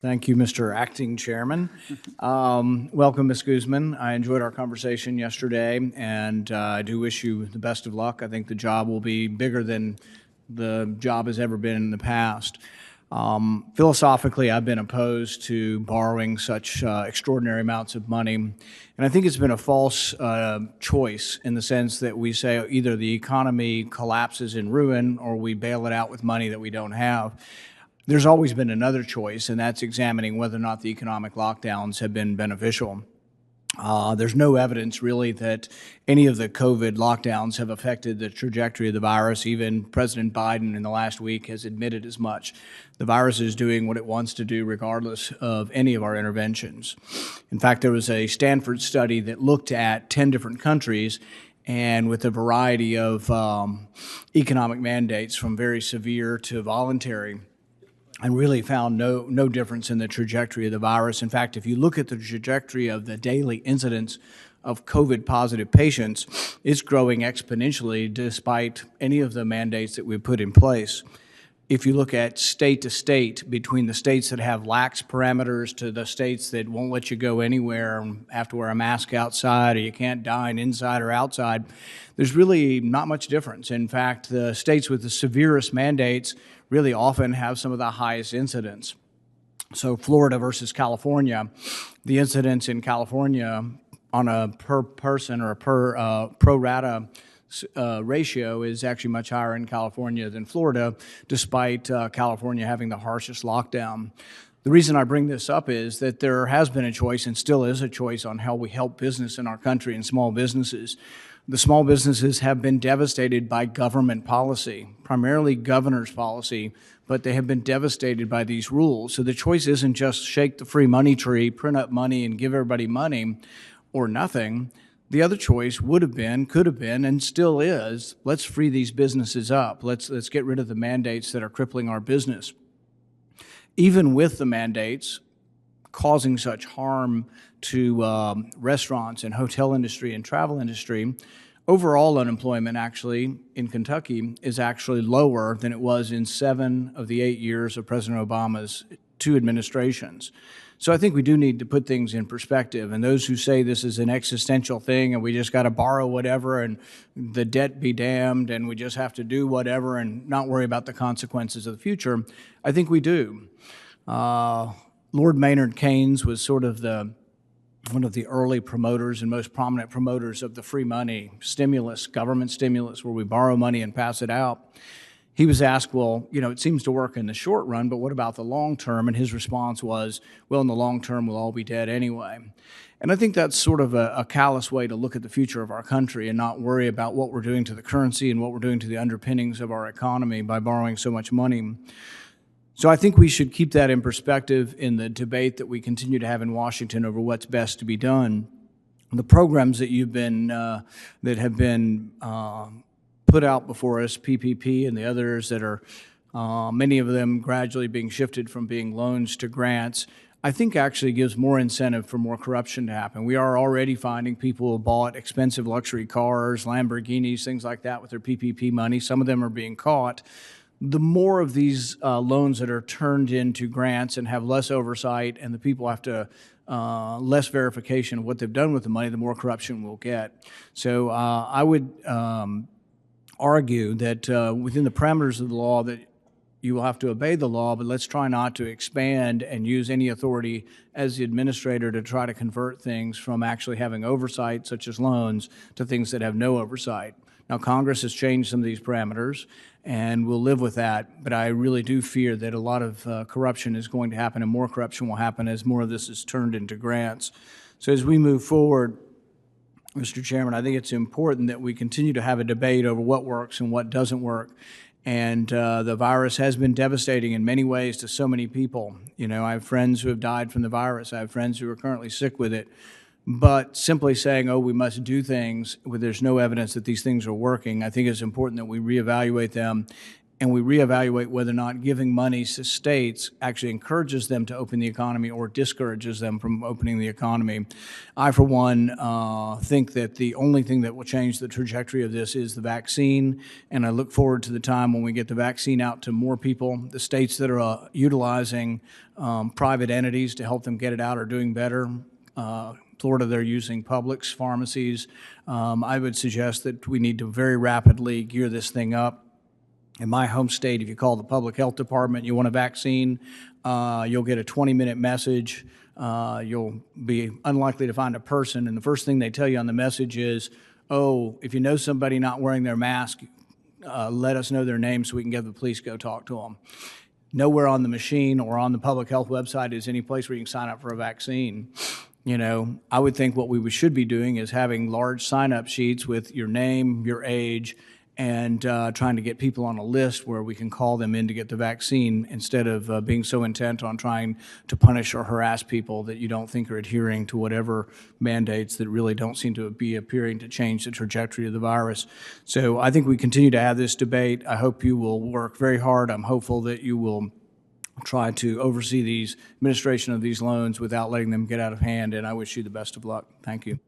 Thank you, Mr. Acting Chairman. Welcome, Ms. Guzman. I enjoyed our conversation yesterday, and I do wish you the best of luck. I think the job will be bigger than the job has ever been in the past. Philosophically, I've been opposed to borrowing such extraordinary amounts of money, and I think it's been a false choice in the sense that we say either the economy collapses in ruin or we bail it out with money that we don't have. There's always been another choice, and that's examining whether or not the economic lockdowns have been beneficial. There's no evidence really that any of the COVID lockdowns have affected the trajectory of the virus. Even President Biden in the last week has admitted as much. The virus is doing what it wants to do regardless of any of our interventions. In fact, there was a Stanford study that looked at 10 different countries and with a variety of economic mandates from very severe to voluntary, and really found no difference in the trajectory of the virus. In fact, if you look at the trajectory of the daily incidence of COVID-positive patients, it's growing exponentially despite any of the mandates that we put in place. If you look at state to state, between the states that have lax parameters to the states that won't let you go anywhere and have to wear a mask outside, or you can't dine inside or outside, there's really not much difference. In fact, the states with the severest mandates really often have some of the highest incidence. So Florida versus California, the incidence in California on a per person or a per pro rata ratio is actually much higher in California than Florida, despite California having the harshest lockdown. The reason I bring this up is that there has been a choice and still is a choice on how we help business in our country and small businesses. The small businesses have been devastated by government policy, primarily governor's policy, but they have been devastated by these rules. So the choice isn't just shake the free money tree, print up money, and give everybody money or nothing. The other choice would have been, could have been, and still is, let's free these businesses up. Let's get rid of the mandates that are crippling our business. Even with the mandates causing such harm to restaurants and hotel industry and travel industry, overall unemployment actually in Kentucky is actually lower than it was in 7 of the 8 years of President Obama's 2 administrations. So I think we do need to put things in perspective, and those who say this is an existential thing and we just got to borrow whatever and the debt be damned and we just have to do whatever and not worry about the consequences of the future, I think we do. Lord Maynard Keynes was sort of one of the early promoters and most prominent promoters of the free money stimulus, government stimulus, where we borrow money and pass it out. He was asked, well, it seems to work in the short run, but what about the long term? And his response was, well, in the long term, we'll all be dead anyway. And I think that's sort of a callous way to look at the future of our country and not worry about what we're doing to the currency and what we're doing to the underpinnings of our economy by borrowing so much money. So I think we should keep that in perspective in the debate that we continue to have in Washington over what's best to be done. The programs that that have been put out before us, PPP and the others that are, many of them gradually being shifted from being loans to grants, I think actually gives more incentive for more corruption to happen. We are already finding people who bought expensive luxury cars, Lamborghinis, things like that with their PPP money. Some of them are being caught. The more of these loans that are turned into grants and have less oversight and the people have to less verification of what they've done with the money, the more corruption we'll get. So I would argue that within the parameters of the law that you will have to obey the law, but let's try not to expand and use any authority as the administrator to try to convert things from actually having oversight, such as loans, to things that have no oversight. Now, Congress has changed some of these parameters, and we'll live with that, but I really do fear that a lot of corruption is going to happen, and more corruption will happen as more of this is turned into grants. So as we move forward, Mr. Chairman, I think it's important that we continue to have a debate over what works and what doesn't work. And the virus has been devastating in many ways to so many people. I have friends who have died from the virus. I have friends who are currently sick with it. But simply saying, oh, we must do things where there's no evidence that these things are working, I think it's important that we reevaluate them and we reevaluate whether or not giving money to states actually encourages them to open the economy or discourages them from opening the economy. I, for one, think that the only thing that will change the trajectory of this is the vaccine, and I look forward to the time when we get the vaccine out to more people. The states that are utilizing private entities to help them get it out are doing better. Florida, they're using Publix pharmacies. I would suggest that we need to very rapidly gear this thing up. In my home state, if you call the public health department, you want a vaccine, you'll get a 20-minute message. You'll be unlikely to find a person, and the first thing they tell you on the message is, oh, if you know somebody not wearing their mask, let us know their name so we can get the police go talk to them. Nowhere on the machine or on the public health website is any place where you can sign up for a vaccine. You know, I would think what we should be doing is having large sign-up sheets with your name, your age, and trying to get people on a list where we can call them in to get the vaccine instead of being so intent on trying to punish or harass people that you don't think are adhering to whatever mandates that really don't seem to be appearing to change the trajectory of the virus. So I think we continue to have this debate. I hope you will work very hard. I'm hopeful that you will try to oversee these administration of these loans without letting them get out of hand, and I wish you the best of luck. Thank you.